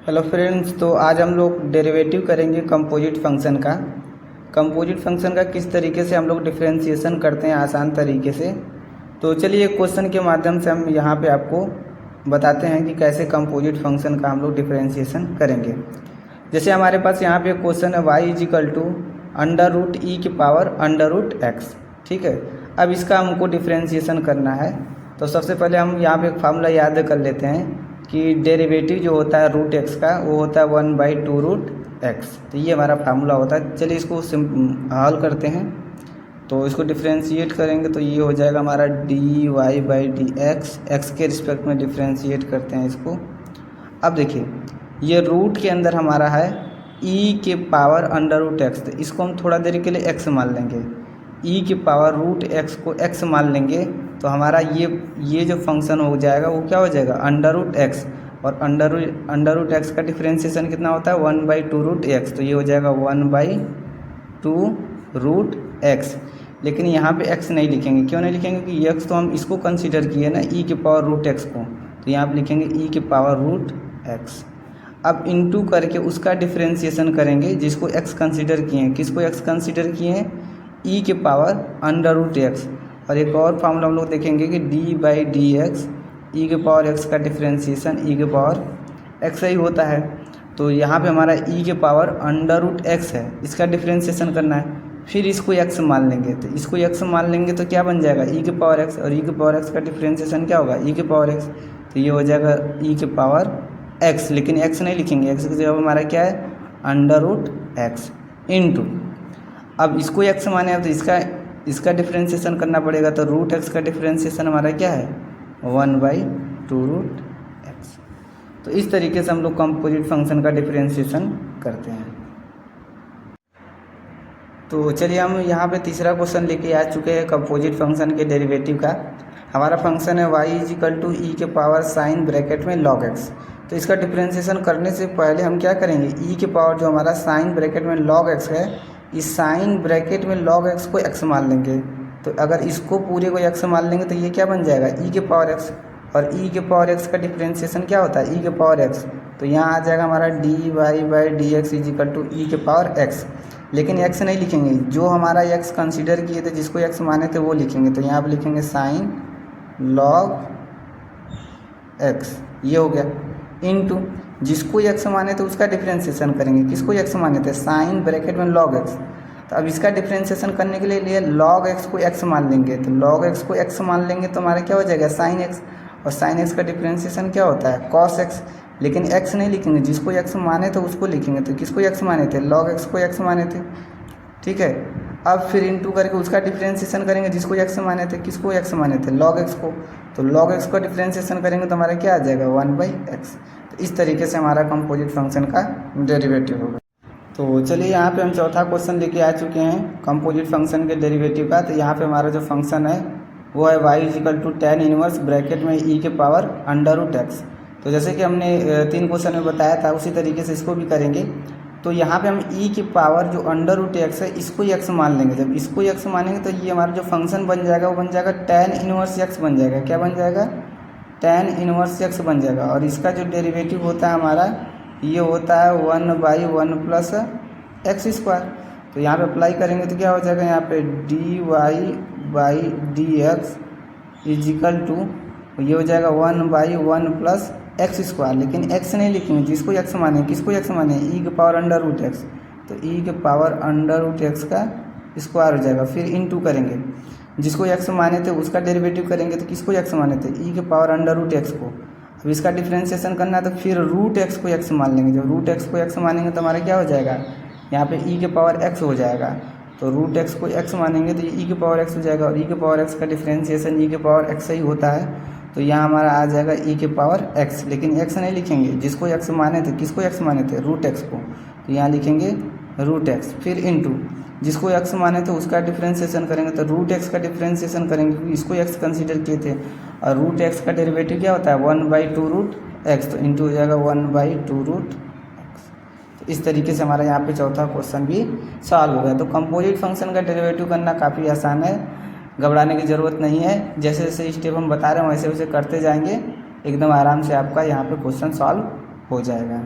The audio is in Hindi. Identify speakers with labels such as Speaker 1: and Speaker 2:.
Speaker 1: हेलो फ्रेंड्स, तो आज हम लोग डेरिवेटिव करेंगे कंपोजिट फंक्शन का। कंपोजिट फंक्शन का किस तरीके से हम लोग डिफरेंशिएशन करते हैं आसान तरीके से। तो चलिए क्वेश्चन के माध्यम से हम यहाँ पे आपको बताते हैं कि कैसे कंपोजिट फंक्शन का हम लोग डिफरेंशिएशन करेंगे। जैसे हमारे पास यहाँ पे क्वेश्चन है y is equal to under root e की पावर अंडर रूट एक्स। ठीक है, अब इसका हमको डिफरेंशिएशन करना है। तो सबसे पहले हम यहाँ पे एक फार्मूला याद कर लेते हैं कि डेरिवेटिव जो होता है रूट एक्स का वो होता है 1/2√x। तो ये हमारा फार्मूला होता है। चलिए इसको हल करते हैं। तो इसको डिफरेंशिएट करेंगे तो ये हो जाएगा हमारा dy/dx, एक्स के रिस्पेक्ट में डिफरेंशिएट करते हैं इसको। अब देखिए ये रूट के अंदर हमारा है e के पावर अंडर रूट एक्स, तो इसको हम थोड़ा देर के लिए x मान लेंगे। e की पावर रूट एक्स को x मान लेंगे तो हमारा ये जो फंक्शन हो जाएगा वो क्या हो जाएगा अंडर रूट एक्स। और अंडर रूट एक्स का डिफरेंशिएशन कितना होता है 1/2√x, तो ये हो जाएगा 1/2√x। लेकिन यहाँ पे x नहीं लिखेंगे। क्यों नहीं लिखेंगे? कि x तो हम इसको कंसीडर किए ना e के पावर रूट एक्स को, तो यहाँ पे लिखेंगे e के पावर रूट एक्स। अब इनटू करके उसका डिफरेंशिएशन करेंगे जिसको x कंसीडर किए हैं। किसको x कंसीडर किए हैं? e के पावर अंडर रूट एक्स। और एक और फार्मूला हम लोग देखेंगे कि d/dx e के पावर x का डिफरेंशिएशन e के पावर x ही होता है। तो यहाँ पे हमारा e के पावर अंडर रूट एक्स है, इसका डिफरेंशिएशन करना है। फिर इसको x मान लेंगे, तो इसको x मान लेंगे तो क्या बन जाएगा e के पावर x, और e के पावर x का डिफरेंशिएशन क्या होगा e के पावर x। तो ये हो जाएगा e के पावर x, लेकिन x नहीं लिखेंगे। x की जगह हमारा क्या है अंडर रूट एक्स इंटू। अब इसको x माने अब तो इसका डिफरेंशिएशन करना पड़ेगा। तो रूट एक्स का डिफरेंशिएशन हमारा क्या है 1/2√x। तो इस तरीके से हम लोग कंपोजिट फंक्शन का डिफरेंशिएशन करते हैं। तो चलिए हम यहाँ पे तीसरा क्वेश्चन लेके आ चुके हैं कंपोजिट फंक्शन के डेरिवेटिव का। हमारा फंक्शन है y इजिकल टू ई के पावर साइन ब्रैकेट में log x। तो इसका डिफरेंशिएशन करने से पहले हम क्या करेंगे e के पावर जो हमारा साइन ब्रैकेट में log x है, इस साइन ब्रैकेट में log x को x मान लेंगे। तो अगर इसको पूरे को x मान लेंगे तो ये क्या बन जाएगा e के पावर x। और e के पावर x का डिफरेंशिएशन क्या होता है e के पावर x। तो यहाँ आ जाएगा हमारा dy/dx इजिकल टू ई के पावर x। लेकिन x नहीं लिखेंगे, जो हमारा x कंसीडर किए थे जिसको x माने थे वो लिखेंगे। तो यहाँ पर लिखेंगे साइन log x, ये हो गया इनटू जिसको x माने थे उसका डिफरेंशिएशन करेंगे। किसको x माने थे साइन ब्रैकेट में log x। तो अब इसका डिफरेंशिएशन करने के लिए log x को x मान लेंगे। तो log x को x मान लेंगे तो हमारा क्या हो जाएगा साइन x, और साइन x का डिफरेंशिएशन क्या होता है cos x। लेकिन x नहीं लिखेंगे, जिसको x माने थे उसको लिखेंगे। तो किसको x माने थे log x को x माने थे। ठीक है, अब फिर इंटू करके उसका डिफरेंशिएशन करेंगे जिसको x माने थे। किसको x माने थे log x को। तो log x का डिफरेंशिएशन करेंगे तो हमारा क्या आ जाएगा 1/x। तो इस तरीके से हमारा कंपोजिट फंक्शन का डेरिवेटिव होगा। तो चलिए यहाँ पे हम चौथा क्वेश्चन लेके आ चुके हैं कंपोजिट फंक्शन के डेरिवेटिव का। तो यहाँ पे हमारा जो फंक्शन है वो है y is equal to tan inverse bracket में e के पावर अंडर रूट एक्स। तो जैसे कि हमने 3 क्वेश्चन में बताया था उसी तरीके से इसको भी करेंगे। तो यहाँ पे हम e की पावर जो अंडर रूट एक्स है इसको x मान लेंगे। जब इसको x मानेंगे तो ये हमारा जो फंक्शन बन जाएगा वो बन जाएगा tan इनवर्स x बन जाएगा। क्या बन जाएगा tan इनवर्स x बन जाएगा। और इसका जो डेरिवेटिव होता है हमारा ये होता है 1/1 प्लस x²। तो यहाँ पे अप्लाई करेंगे तो क्या हो जाएगा यहाँ पे dy/dx इजिकल टू ये हो जाएगा 1/1 प्लस x²। लेकिन x नहीं लिखेंगे, जिसको x माने। किसको x माने e के पावर अंडर रूट एक्स। तो e के पावर अंडर रूट एक्स का स्क्वायर हो जाएगा। फिर इनटू करेंगे जिसको x माने थे उसका डेरिवेटिव करेंगे। तो किसको x माने थे e के पावर अंडर रूट एक्स को। अब इसका डिफरेंशिएशन करना है तो फिर रूट एक्स को x मान लेंगे। जब रूट एक्स को x मानेंगे तो हमारा क्या हो जाएगा यहाँ पे e के पावर x हो जाएगा। तो रूट एक्स को x मानेंगे तो ये e के पावर x हो जाएगा। और e के पावर x का डिफरेंशिएशन e के पावर x ही होता है। तो यहाँ हमारा आ जाएगा e के पावर x। लेकिन x नहीं लिखेंगे, जिसको x माने थे। किसको x माने थे रूट एक्स को। तो यहाँ लिखेंगे रूट एक्स। फिर इनटू जिसको x माने थे उसका डिफरेंशिएशन करेंगे। तो रूट एक्स का डिफरेंशिएशन करेंगे क्योंकि इसको x कंसीडर किए थे। और रूट एक्स का डेरिवेटिव क्या होता है 1/2√x। तो इंटू हो जाएगा 1/2√x। तो इस तरीके से हमारा यहाँ पे चौथा क्वेश्चन भी सॉल्व हो गया। तो कंपोजिट फंक्शन का डेरिवेटिव करना काफ़ी आसान है, घबराने की ज़रूरत नहीं है। जैसे जैसे स्टेप हम बता रहे हैं वैसे वैसे करते जाएंगे, एकदम आराम से आपका यहाँ पे क्वेश्चन सॉल्व हो जाएगा।